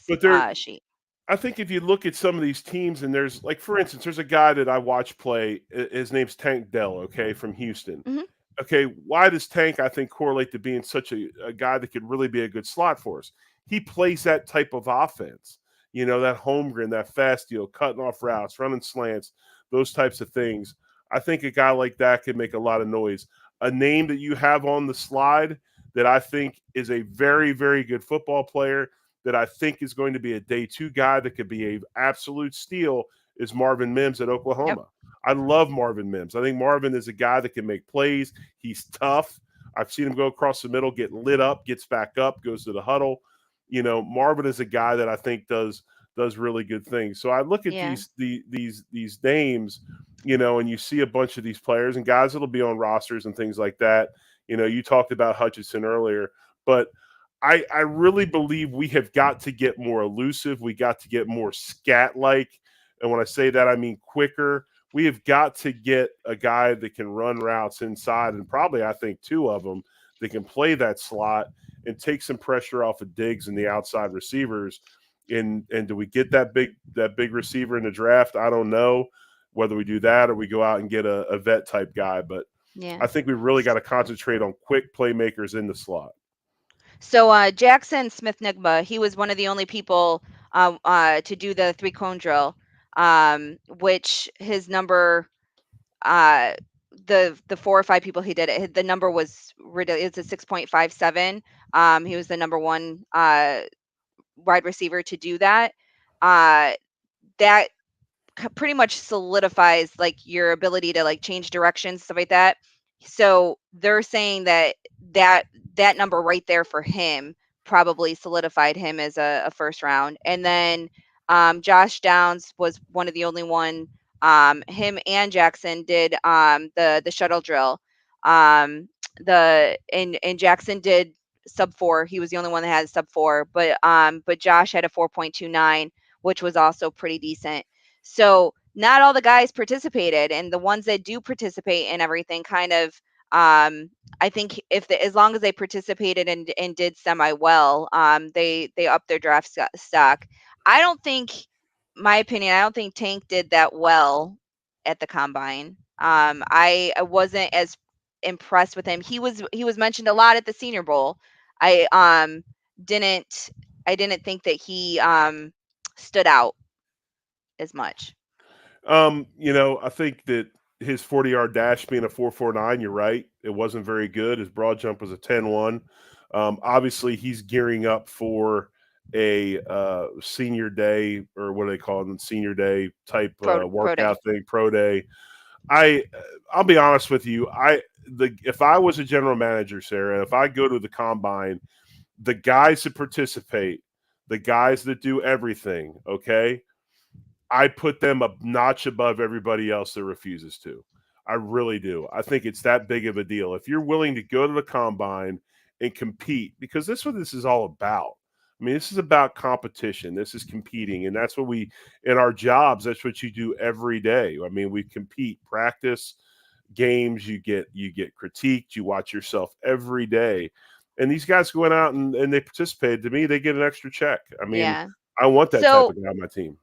Speaker 1: But there,
Speaker 2: sheet.
Speaker 1: I think if you look at some of these teams, and there's like, for instance, there's a guy that I watch play. His name's Tank Dell, okay, from Houston.
Speaker 2: Hmm.
Speaker 1: Okay, why does Tank, I think, correlate to being such a guy that could really be a good slot for us? He plays that type of offense, that Holmgren, that fast deal, cutting off routes, running slants, those types of things. I think a guy like that could make a lot of noise. A name that you have on the slide that I think is a very, very good football player that I think is going to be a day two guy that could be a absolute steal is Marvin Mims at
Speaker 2: Yep.
Speaker 1: Oklahoma. I love Marvin Mims. I think Marvin is a guy that can make plays. He's tough. I've seen him go across the middle, get lit up, gets back up, goes to the huddle. Marvin is a guy that I think does really good things. So I look at
Speaker 2: Yeah.
Speaker 1: these names, and you see a bunch of these players and guys that'll be on rosters and things like that. You talked about Hutchinson earlier, but I really believe we have got to get more elusive. We got to get more scat like. And when I say that, I mean quicker. We have got to get a guy that can run routes inside, and probably I think two of them that can play that slot and take some pressure off of Diggs and the outside receivers. And do we get that big receiver in the draft? I don't know whether we do that or we go out and get a vet type guy. But
Speaker 2: Yeah.
Speaker 1: I think we really got to concentrate on quick playmakers in the slot.
Speaker 2: So Jackson Smith Nigma, he was one of the only people to do the three cone drill, which his number, uh, the four or five people he did it, the number was ridiculous. It's a 6.57. He was the number one wide receiver to do that. Uh, that pretty much solidifies like your ability to like change directions, stuff like that. So they're saying that that number right there for him probably solidified him as a first round. And then Josh Downs was one of the only one. Him and Jackson did the shuttle drill. Um, and Jackson did sub four. He was the only one that had sub four, but Josh had a 4.29, which was also pretty decent. So not all the guys participated, and the ones that do participate in everything kind of, I think as long as they participated and did semi well, they up their draft stock. I don't think, my opinion, I don't think Tank did that well at the combine. I wasn't as impressed with him. He was mentioned a lot at the Senior Bowl. I didn't I didn't think that he stood out as much.
Speaker 1: I think that his 40-yard dash being a 4.49, you're right. It wasn't very good. His broad jump was a 10.1. Obviously, he's gearing up for a senior day, or what do they call it, senior day type
Speaker 2: Pro day.
Speaker 1: workout thing, pro day. I I'll be honest with you. If I was a general manager, Sarah, if I go to the combine, the guys that participate, the guys that do everything, okay, I put them a notch above everybody else that refuses to. I really do. I think it's that big of a deal. If you're willing to go to the combine and compete, because that's what this is all about. I mean, this is about competition. This is competing, and that's what we in our jobs. That's what you do every day. I mean, we compete, practice, games. You get critiqued. You watch yourself every day, and these guys going out and they participate. To me, they get an extra check. I mean,
Speaker 2: Yeah.
Speaker 1: I want that type
Speaker 2: So
Speaker 1: of guy on my team.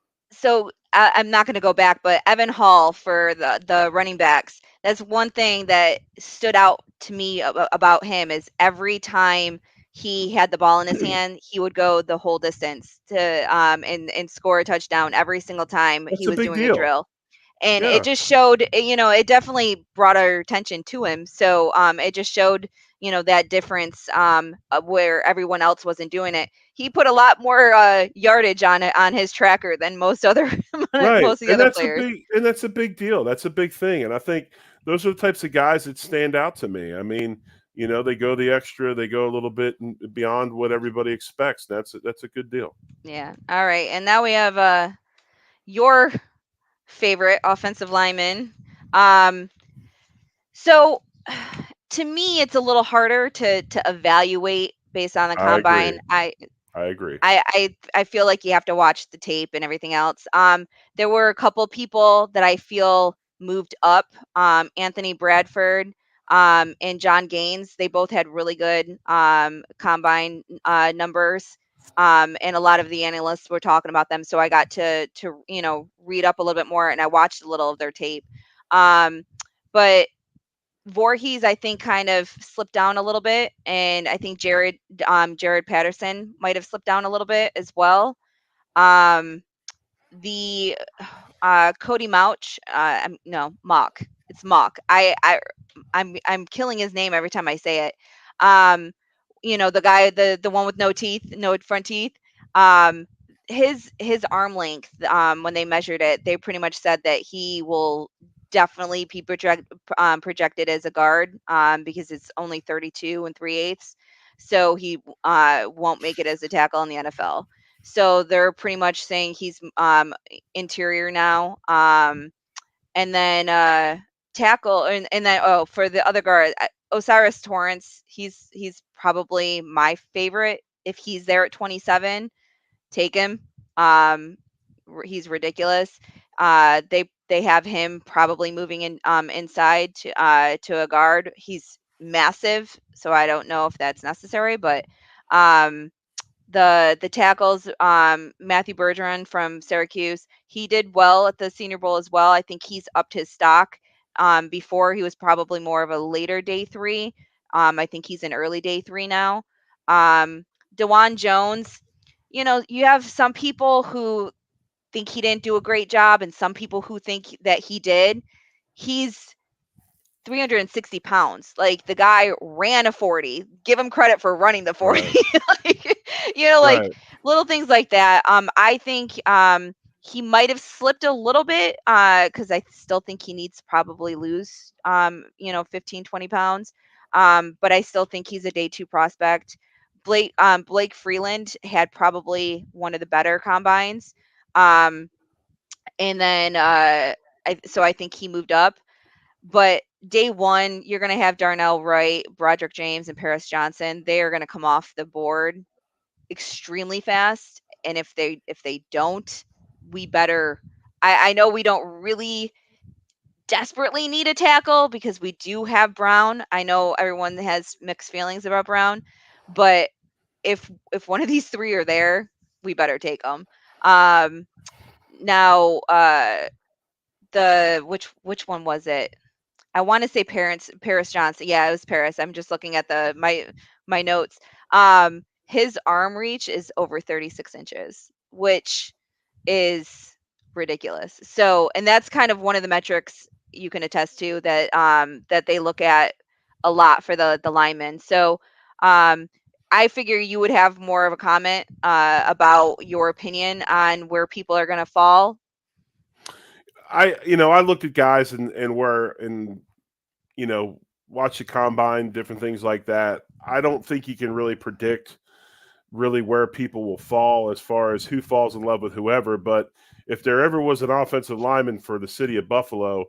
Speaker 2: I'm not going to go back, but Evan Hall for the running backs. That's one thing that stood out to me about him is every time he had the ball in his hand, he would go the whole distance to and score a touchdown every single time
Speaker 1: That's
Speaker 2: he
Speaker 1: a
Speaker 2: was
Speaker 1: big
Speaker 2: doing a
Speaker 1: deal.
Speaker 2: drill. And it
Speaker 1: Yeah.
Speaker 2: just showed, it definitely brought our attention to him. So it just showed, that difference where everyone else wasn't doing it. He put a lot more yardage on it on his tracker than most other
Speaker 1: Right.
Speaker 2: most of the
Speaker 1: And
Speaker 2: other
Speaker 1: that's a
Speaker 2: players.
Speaker 1: big deal. That's a big thing. And I think those are the types of guys that stand out to me. I mean, they go the extra, they go a little bit beyond what everybody expects. That's a good deal.
Speaker 2: Yeah. All right. And now we have your favorite offensive lineman. Um, so to me, it's a little harder to evaluate based on the
Speaker 1: I agree.
Speaker 2: combine. I
Speaker 1: I agree.
Speaker 2: I I I feel like you have to watch the tape and everything else. There were a couple people that I feel moved up. Anthony Bradford. and John Gaines. They both had really good combine numbers. And a lot of the analysts were talking about them, so I got to read up a little bit more, and I watched a little of their tape. Um, but Voorhees, I think, kind of slipped down a little bit, and I think Jared Patterson might have slipped down a little bit as well. Um, the Cody Mauch, no, Mock. It's Mock. I'm killing his name every time I say it. Um, the guy, the one with no teeth, no front teeth. Um, his arm length, when they measured it, they pretty much said that he will definitely be projected as a guard, because it's only 32 and 3/8. So he won't make it as a tackle in the NFL. So they're pretty much saying he's interior now. And then tackle, and then, for the other guard, Osiris Torrance, he's probably my favorite. If he's there at 27, take him. Um, he's ridiculous. They have him probably moving in inside to a guard. He's massive, so I don't know if that's necessary, but um the tackles, Matthew Bergeron from Syracuse, he did well at the Senior Bowl as well. I think he's upped his stock. Before he was probably more of a later day three. I think he's an early day three now. Um, Dewan Jones, you have some people who think he didn't do a great job, and some people who think that he did. He's 360 pounds. Like, the guy ran a 40. Give him credit for running the 40.
Speaker 1: Right.
Speaker 2: like, like
Speaker 1: Right.
Speaker 2: little things like that. I think he might have slipped a little bit, because I still think he needs to probably lose 15, 20 pounds. But I still think he's a day two prospect. Blake Freeland had probably one of the better combines. Um, and then so I think he moved up. But day one, you're going to have Darnell Wright, Broderick James, and Paris Johnson. They are going to come off the board extremely fast. And if they don't, we better. I know we don't really desperately need a tackle because we do have Brown. I know everyone has mixed feelings about Brown, but if one of these three are there, we better take them. Now, the which one was it? I want to say Paris Johnson. Yeah, it was Paris. I'm just looking at my notes. His arm reach is over 36 inches, which is ridiculous. So, and that's kind of one of the metrics you can attest to, that they look at a lot for the linemen. So, um, I figure you would have more of a comment about your opinion on where people are going to fall.
Speaker 1: I looked at guys and you know watch the combine, different things like that. I don't think you can really predict really where people will fall as far as who falls in love with whoever. But if there ever was an offensive lineman for the city of Buffalo,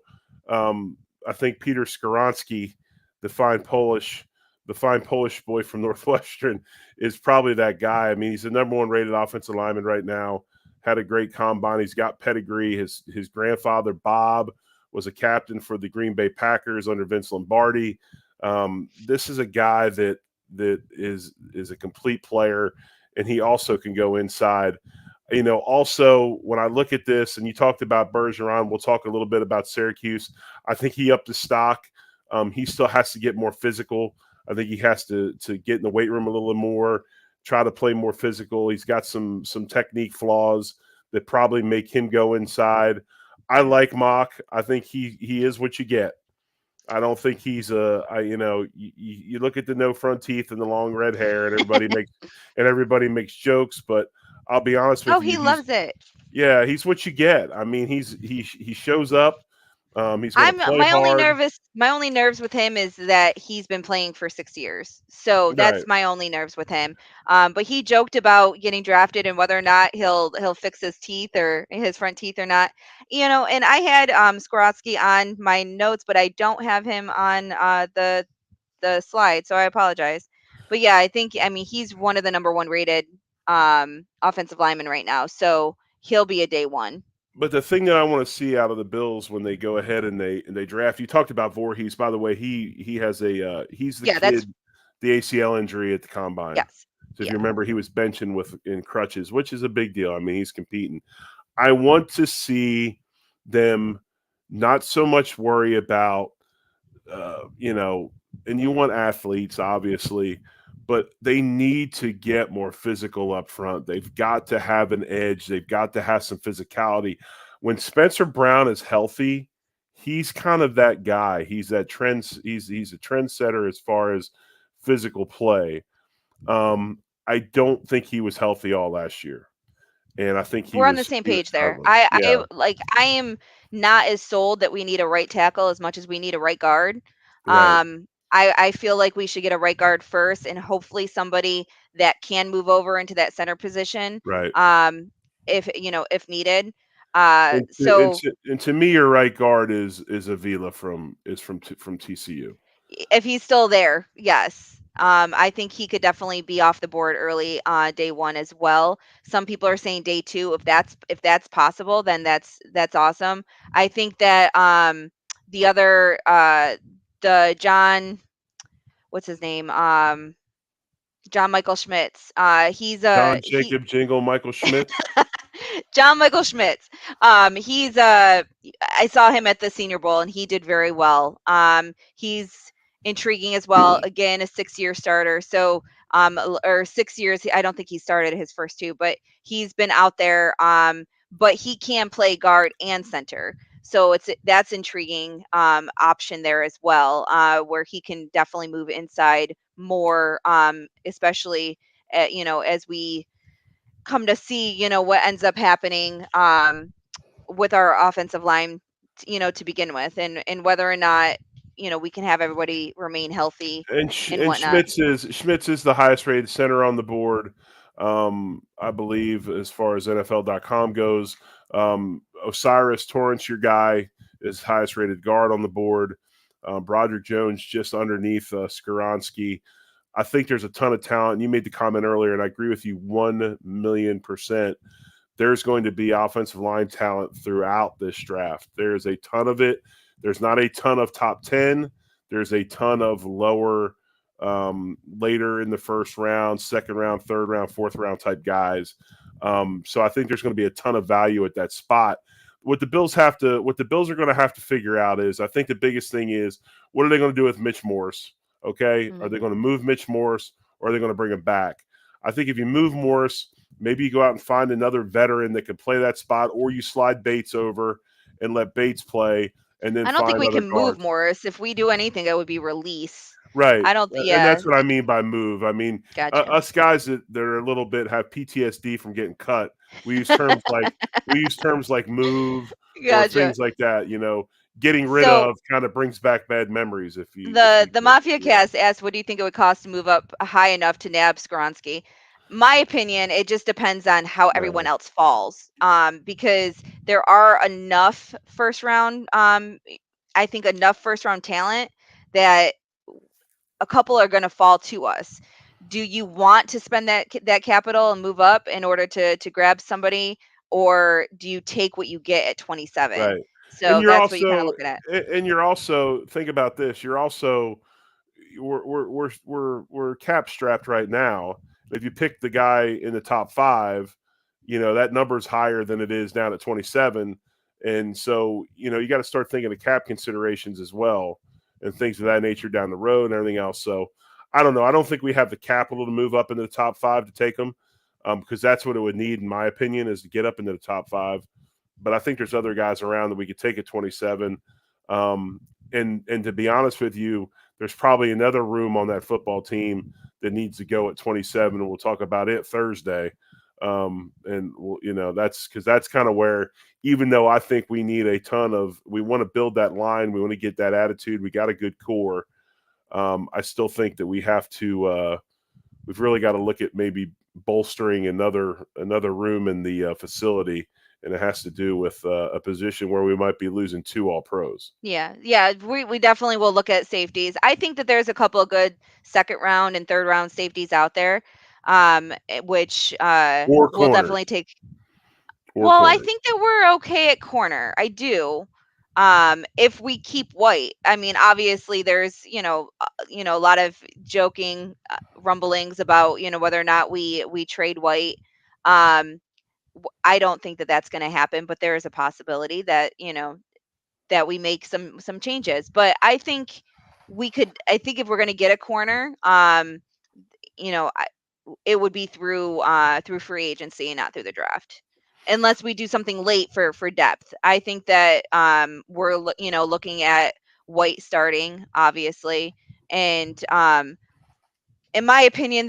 Speaker 1: um, I think Peter Skoronsky, the fine Polish, the fine Polish boy from Northwestern, is probably that guy. I mean, he's the number one rated offensive lineman right now. Had a great combine. He's got pedigree. His grandfather Bob was a captain for the Green Bay Packers under Vince Lombardi. This is a guy that is a complete player, and he also can go inside. Also when I look at this, and you talked about Bergeron, we'll talk a little bit about Syracuse. I think he upped his stock. He still has to get more physical. I think he has to get in the weight room a little more, try to play more physical. He's got some technique flaws that probably make him go inside. I like Mock. I think he is what you get. I don't think he's you look at the no front teeth and the long red hair, and everybody makes jokes. But I'll be honest
Speaker 2: Oh,
Speaker 1: with you,
Speaker 2: he loves it.
Speaker 1: he's what you get. I mean, he shows up. He's going to
Speaker 2: I'm
Speaker 1: play
Speaker 2: my only
Speaker 1: hard.
Speaker 2: nervous my only nerves with him is that he's been playing for 6 years. So
Speaker 1: Right.
Speaker 2: that's my only nerves with him. But he joked about getting drafted and whether or not he'll fix his teeth or his front teeth or not. And I had Skorowski on my notes, but I don't have him on the slide, so I apologize. But yeah, I mean he's one of the number one rated offensive linemen right now. So he'll be a day one.
Speaker 1: But the thing that I want to see out of the Bills when they go ahead and they draft, you talked about Voorhees. By the way, he has he's the
Speaker 2: Yeah, that's
Speaker 1: kid, the ACL injury at the combine.
Speaker 2: yes.
Speaker 1: So if
Speaker 2: Yeah.
Speaker 1: you remember, he was benching with in crutches, which is a big deal. I mean, he's competing. I want to see them not so much worry about you know, and you want athletes, obviously, but they need to get more physical up front. They've got to have an edge. They've got to have some physicality. When Spencer Brown is healthy, he's kind of that guy. He's that trend. He's a trendsetter as far as physical play. I don't think he was healthy all last year, and I think
Speaker 2: We're on the same
Speaker 1: he was
Speaker 2: page there.
Speaker 1: struggling.
Speaker 2: I
Speaker 1: Yeah,
Speaker 2: like I am not as sold that we need a right tackle as much as we need a right guard.
Speaker 1: right,
Speaker 2: I feel like we should get a right guard first and hopefully somebody that can move over into that center position
Speaker 1: right.
Speaker 2: if if needed. So
Speaker 1: And to me, your right guard is Avila from TCU.
Speaker 2: if he's still there, yes. I think he could definitely be off the board early day one as well. Some people are saying day two. If that's possible, then that's awesome. I think that the other the John, what's his name? John Michael Schmitz. He's
Speaker 1: John
Speaker 2: he
Speaker 1: Jacob Jingle Michael Schmitz.
Speaker 2: John Michael Schmitz. He's I saw him at the Senior Bowl and he did very well. He's intriguing as well. Again, a 6-year starter. So or 6 years. I don't think he started his first two, but he's been out there. But he can play guard and center. So that's intriguing option there as well, where he can definitely move inside more, especially as we come to see, what ends up happening with our offensive line, to begin with, and whether or not, we can have everybody remain healthy and
Speaker 1: And
Speaker 2: whatnot.
Speaker 1: Schmitz is the highest rated center on the board. I believe as far as NFL.com goes. Osiris Torrance, your guy, is highest rated guard on the board. Broderick Jones just underneath Skaronski. I think there's a ton of talent. You made the comment earlier, and I agree with you 1,000,000%. There's going to be offensive line talent throughout this draft. There's a ton of it. There's not a ton of top 10. There's a ton of lower, later in the first round, second round, third round, fourth round type guys. So I think there's going to be a ton of value at that spot. What the Bills are going to have to figure out is, I think the biggest thing is, what are they going to do with Mitch Morse? Okay, are they
Speaker 2: Mhm.
Speaker 1: going to move Mitch Morse, or are they going to bring him back? I think if you move Morse, maybe you go out and find another veteran that can play that spot, or you slide Bates over and let Bates play, and then
Speaker 2: I don't think
Speaker 1: find
Speaker 2: we
Speaker 1: other
Speaker 2: can move
Speaker 1: guards.
Speaker 2: Morris. If we do anything, that would be release.
Speaker 1: Right,
Speaker 2: I don't.
Speaker 1: and
Speaker 2: Yeah,
Speaker 1: that's what I mean by move. I mean,
Speaker 2: gotcha.
Speaker 1: us guys that are a little bit have PTSD from getting cut. We use terms like move or
Speaker 2: Gotcha.
Speaker 1: things like that. Getting rid
Speaker 2: So
Speaker 1: of kind of brings back bad memories if
Speaker 2: the
Speaker 1: you
Speaker 2: the
Speaker 1: get
Speaker 2: Mafia cast asked, "What do you think it would cost to move up high enough to nab Skronsky?" My opinion, it just depends on how everyone
Speaker 1: no,
Speaker 2: else falls. Because there are enough first round, I think enough first round talent that a couple are going to fall to us. Do you want to spend that capital and move up in order to grab somebody, or do you take what you get at 27?
Speaker 1: right. And
Speaker 2: So that's what you kind of look at.
Speaker 1: you're also, think about this. You're also, we're cap strapped right now. If you pick the guy in the top five, that number's higher than it is down at 27, and so you got to start thinking of cap considerations as well, and things of that nature down the road and everything else. So I don't know. I don't think we have the capital to move up into the top five to take them, because that's what it would need, in my opinion, is to get up into the top five. But I think there's other guys around that we could take at 27. Um, and to be honest with you, there's probably another room on that football team that needs to go at 27, and we'll talk about it Thursday. And we'll, that's because that's kind of where, even though I think we need a ton of, we want to build that line, we want to get that attitude, we got a good core. I still think that we've really got to look at maybe bolstering another room in the facility, and it has to do with a position where we might be losing two all pros
Speaker 2: Yeah, yeah, we definitely will look at safeties. I think that there's a couple of good second round and third round safeties out there, which
Speaker 1: or
Speaker 2: will
Speaker 1: corners
Speaker 2: definitely take.
Speaker 1: or
Speaker 2: Well, I
Speaker 1: corner?
Speaker 2: think that we're okay at corner. I do. If we keep White, I mean, obviously there's, a lot of joking rumblings about, whether or not we trade White. Um, I don't think that that's going to happen, but there is a possibility that, that we make some changes. But I think I think if we're going to get a corner, you know, I, it would be through free agency and not through the draft. Unless we do something late for depth. I think that looking at White starting obviously, and in my opinion,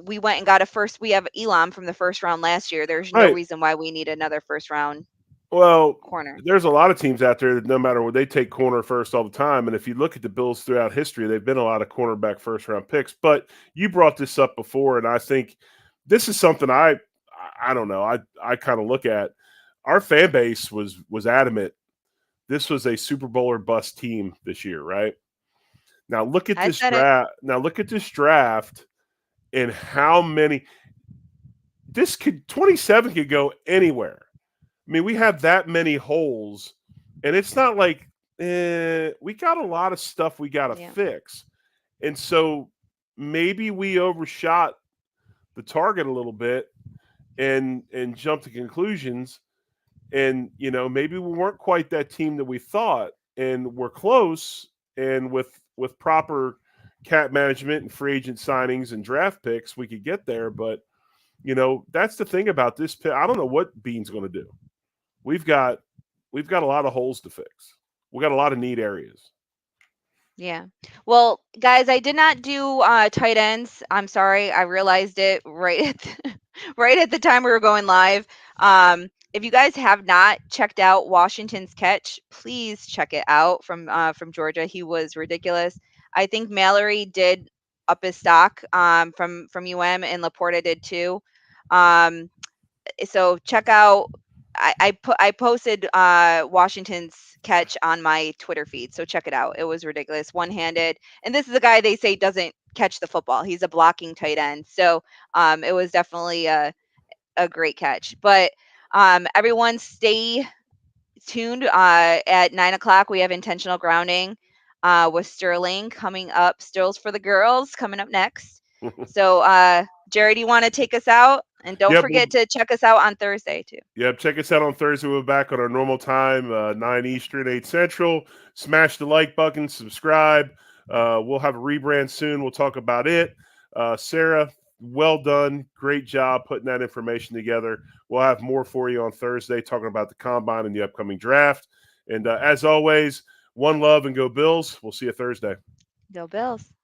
Speaker 2: we went and got a first. We have Elam from the first round last year. There's no
Speaker 1: Right.
Speaker 2: reason why we need another first round
Speaker 1: Well,
Speaker 2: corner.
Speaker 1: there's a lot of teams out there that no matter what, they take corner first all the time. And if you look at the Bills throughout history, they've been a lot of cornerback first round picks. But you brought this up before, and I think this is something I don't know. I kind of look at our fan base was adamant. This was a Super Bowl or bust team this year, right? Now look at
Speaker 2: I
Speaker 1: this
Speaker 2: said it.
Speaker 1: draft. Now look at this draft and how many. This could 27 could go anywhere. I mean, we have that many holes, and it's not like we got a lot of stuff we got to
Speaker 2: Yeah.
Speaker 1: fix, and so maybe we overshot the target a little bit and jumped to conclusions, and maybe we weren't quite that team that we thought, and we're close, and with proper cap management and free agent signings and draft picks, we could get there, but. That's the thing about this. I don't know what Bean's going to do. We've got we've got a lot of holes to fix. We got a lot of need areas.
Speaker 2: Yeah. Well, guys, I did not do tight ends. I'm sorry. I realized it right at right at the time we were going live. If you guys have not checked out Washington's catch, please check it out from Georgia. He was ridiculous. I think Mallory did up his stock from UM, and Laporta did too. Um, so check out. I posted Washington's catch on my Twitter feed, so check it out. It was ridiculous, one handed, and this is a guy they say doesn't catch the football. He's a blocking tight end, so it was definitely a great catch. But everyone, stay tuned. At 9 o'clock, we have intentional grounding with Sterling coming up. Stills for the girls coming up next. So, Jerry, do you want to take us out? And don't
Speaker 1: Yep,
Speaker 2: forget to check us out on Thursday too.
Speaker 1: yep. Check us out on Thursday. We're back on our normal time, 9 Eastern, 8 Central. Smash the like button, subscribe. We'll have a rebrand soon. We'll talk about it. Sarah, well done. Great job putting that information together. We'll have more for you on Thursday, talking about the combine and the upcoming draft. And as always, one love and go Bills. We'll see you Thursday.
Speaker 2: Go Bills.